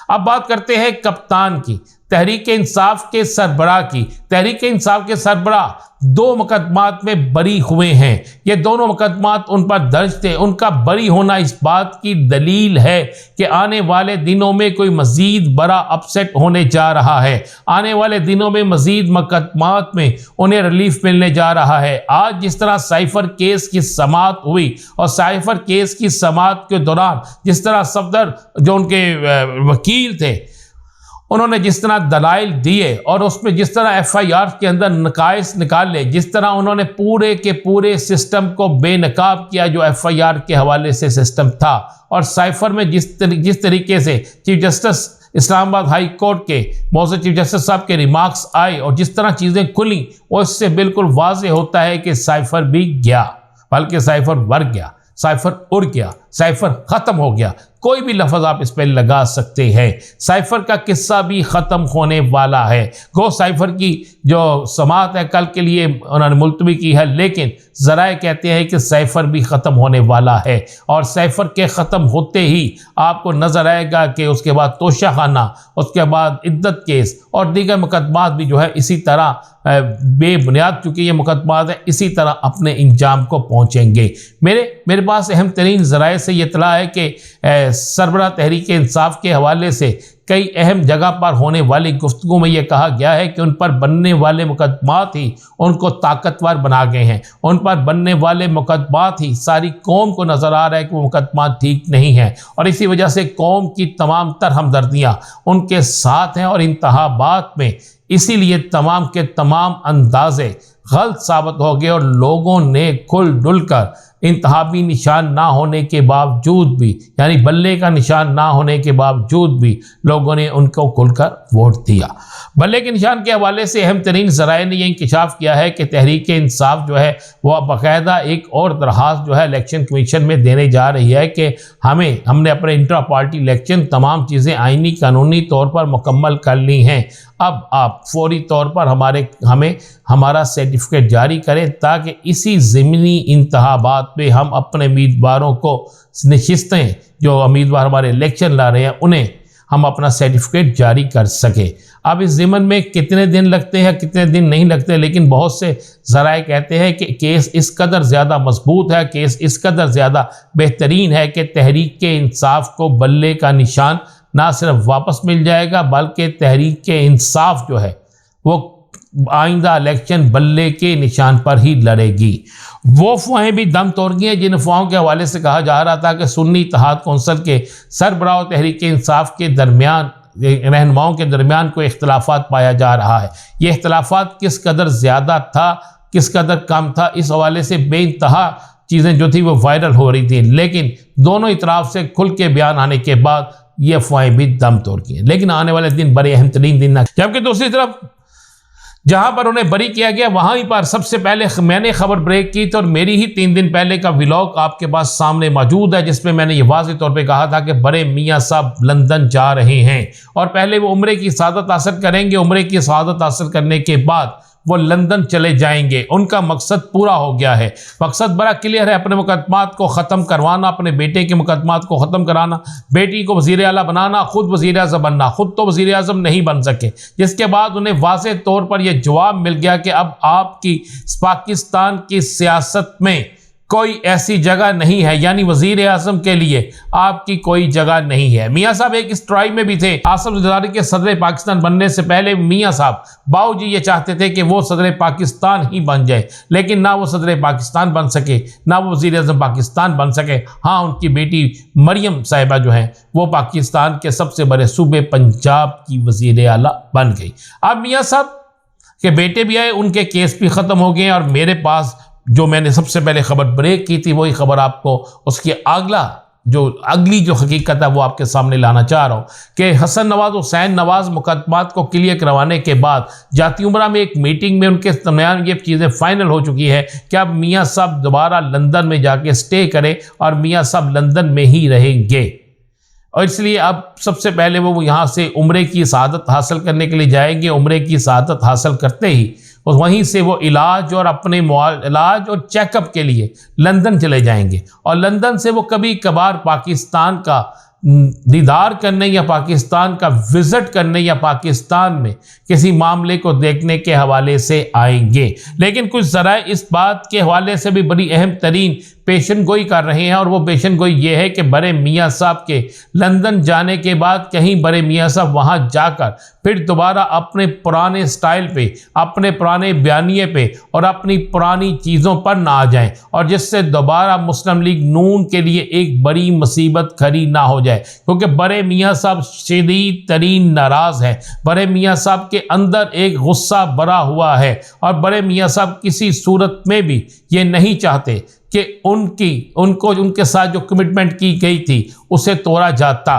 अब बात करते हैं कप्तान की, तहरीक इंसाफ के सरबराह की। तहरीक इंसाफ के सरबराह 2 मुकदमात में बरी हुए हैं। ये दोनों मुकदमात उन पर दर्ज थे। उनका बरी होना इस बात की दलील है कि आने वाले दिनों में कोई मजीद बड़ा अपसेट होने जा रहा है। आने वाले दिनों में मजीद मुकदमात में उन्हें रिलीफ मिलने जा रहा है। आज जिस तरह साइफर केस की समाअत हुई और साइफर केस की समाअत के दौरान जिस तरह सफदर जो उनके वकील थे उन्होंने जिस तरह दलाइल दिए और उसमें जिस तरह FIR के अंदर नकाइस निकाले, जिस तरह उन्होंने पूरे के पूरे सिस्टम को बेनकाब किया जो FIR के हवाले से सिस्टम था, और साइफर में जिस तरीके से chief justice Islamabad high court के मौजूद चीफ जस्टिस साहब के रिमार्क्स आए और जिस तरह चीज़ें खुली, उससे बिल्कुल वाज़ेह होता है कि साइफर भी गया, बल्कि साइफर मर गया, साइफर उड़ गया, साइफर ख़त्म हो गया। कोई भी लफ्ज़ आप इस पर लगा सकते हैं। साइफर का किस्सा भी ख़त्म होने वाला है। गो साइफर की जो समाअत है कल के लिए उन्होंने मुलतवी की है, लेकिन ज़राए कहते हैं कि साइफर भी ख़त्म होने वाला है। और साइफर के ख़त्म होते ही आपको नज़र आएगा कि उसके बाद तोशाखाना, उसके बाद इद्दत केस और दीगर मुकदमात भी जो है इसी तरह बेबुनियाद, चूँकि ये मुकदमात हैं, इसी तरह अपने इंजाम को पहुँचेंगे। मेरे पास अहम तरीन ज़राए से ये इत्तला है कि सरबराह तहरीक इंसाफ के हवाले से कई अहम जगह पर होने वाली गुफ्तगू में यह कहा गया है कि उन पर बनने वाले मुकदमात ही उनको ताकतवर बना गए हैं। उन पर बनने वाले मुकदमात ही सारी कौम को नज़र आ रहा है कि वो मुकदमात ठीक नहीं हैं, और इसी वजह से कौम की तमाम तर हमदर्दियाँ उनके साथ हैं और इंतखाबात में इसीलिए तमाम के तमाम अंदाजे गलत साबित हो गए और लोगों ने खुल डुल कर इंतहाबी निशान ना होने के बावजूद भी, यानी बल्ले का निशान ना होने के बावजूद भी लोगों ने उनको खुलकर वोट दिया। बल्ले के निशान के हवाले से अहम तरीन ज़राए ने यह इंकशाफ किया है कि तहरीक इंसाफ जो है वह बाकायदा एक और दरख्वास्त जो है इलेक्शन कमीशन में देने जा रही है कि हमने अपने इंट्रा पार्टी इलेक्शन तमाम चीज़ें आइनी कानूनी तौर पर मुकम्मल कर ली हैं। अब आप फौरी तौर पर हमें हमारा सर्टिफिकेट जारी करें ताकि इसी ज़मीनी इंतखाबात में हम अपने उम्मीदवारों को नशिस्तें जो उम्मीदवार हमारे इलेक्शन ला रहे हैं उन्हें हम अपना सर्टिफिकेट जारी कर सकें। अब इस ज़िमन में कितने दिन लगते हैं कितने दिन नहीं लगते, लेकिन बहुत से ज़राए कहते हैं कि केस इस कदर ज़्यादा मजबूत है, केस इस कदर ज़्यादा बेहतरीन है कि तहरीक के इंसाफ को बल्ले का निशान ना सिर्फ वापस मिल जाएगा बल्कि तहरीक के इंसाफ जो है वो आइंदा इलेक्शन बल्ले के निशान पर ही लड़ेगी। वो अफवाहें भी दम तोड़ गई हैं जिन अफवाहों के हवाले से कहा जा रहा था कि सुन्नी इत्तेहाद कौंसिल के सरबराह और तहरीक इंसाफ के दरमियान रहनुमाओं के दरमियान कोई इख्तलाफात पाया जा रहा है। ये इख्तलाफात किस कदर ज़्यादा था किस कदर कम था, इस हवाले से बेइंतहा चीज़ें जो थी वो वायरल हो रही थी, लेकिन दोनों इतराफ़ से खुल के बयान आने के बाद ये अफवाहें भी दम तोड़ गई। लेकिन आने वाले दिन बड़े अहम तरीन दिन न, जबकि दूसरी तरफ जहां पर उन्हें बरी किया गया वहीं पर सबसे पहले मैंने खबर ब्रेक की थी और मेरी ही 3 दिन पहले का व्लॉग आपके पास सामने मौजूद है जिसमें मैंने ये वाज़ेह तौर पे कहा था कि बड़े मियाँ साहब लंदन जा रहे हैं और पहले वो उम्रे की सआदत हासिल करेंगे। उम्रे की सआदत हासिल करने के बाद वो लंदन चले जाएंगे। उनका मकसद पूरा हो गया है, मकसद बड़ा क्लियर है, अपने मुकदमात को ख़त्म करवाना, अपने बेटे के मुकदमात को ख़त्म कराना, बेटी को वज़ीर आला बनाना, खुद वज़ीर आज़म बनना। खुद तो वज़ीर आज़म नहीं बन सके, जिसके बाद उन्हें वाज़ेह तौर पर यह जवाब मिल गया कि अब आपकी पाकिस्तान की सियासत में कोई ऐसी जगह नहीं है, यानी वज़ीर आज़म के लिए आपकी कोई जगह नहीं है। मियाँ साहब एक स्ट्राइक में भी थे। आसिफ ज़रदारी के सदर पाकिस्तान बनने से पहले मियाँ साहब बाऊजी ये चाहते थे कि वो सदर पाकिस्तान ही बन जाए, लेकिन ना वो सदर पाकिस्तान बन सके ना वो वज़ीर आज़म पाकिस्तान बन सके। हाँ, उनकी बेटी मरियम साहिबा जो हैं वो पाकिस्तान के सबसे बड़े सूबे पंजाब की वज़ीर आला बन गई। अब मियाँ साहब के बेटे भी आए, उनके केस भी ख़त्म हो गए और मेरे पास जो मैंने सबसे पहले खबर ब्रेक की थी वही खबर आपको उसकी अगली जो हकीकत है वो आपके सामने लाना चाह रहा हूँ कि हसन नवाज हुसैन नवाज मुकदमात को क्लियर करवाने के बाद जाती उमरा में एक मीटिंग में उनके दरमियान ये चीज़ें फाइनल हो चुकी है कि अब मियाँ साहब दोबारा लंदन में जाके स्टे करें और मियाँ साहब लंदन में ही रहेंगे। और इसलिए अब सबसे पहले वो यहाँ से उम्रे की सआदत हासिल करने के लिए जाएंगे। उम्रे की सआदत हासिल करते ही वहीं से वो इलाज और अपने इलाज और चेकअप के लिए लंदन चले जाएंगे और लंदन से वो कभी कभार पाकिस्तान का दीदार करने या पाकिस्तान का विजिट करने या पाकिस्तान में किसी मामले को देखने के हवाले से आएंगे। लेकिन कुछ ज़राए इस बात के हवाले से भी बड़ी अहम तरीन पेशन गोई कर रहे हैं, और वो पेशन गोई ये है कि बड़े मियाँ साहब के लंदन जाने के बाद कहीं बड़े मियाँ साहब वहाँ जाकर फिर दोबारा अपने पुराने स्टाइल पे, अपने पुराने बयानिए पे और अपनी पुरानी चीज़ों पर ना आ जाएं, और जिससे दोबारा मुस्लिम लीग नून के लिए एक बड़ी मुसीबत खड़ी ना हो जाए। क्योंकि बड़े मियाँ साहब शदीद तरीन नाराज़ हैं, बड़े मियाँ साहब के अंदर एक गुस्सा भरा हुआ है, और बड़े मियाँ साहब किसी सूरत में भी ये नहीं चाहते कि उनके साथ जो कमिटमेंट की गई थी उसे तोड़ा जाता।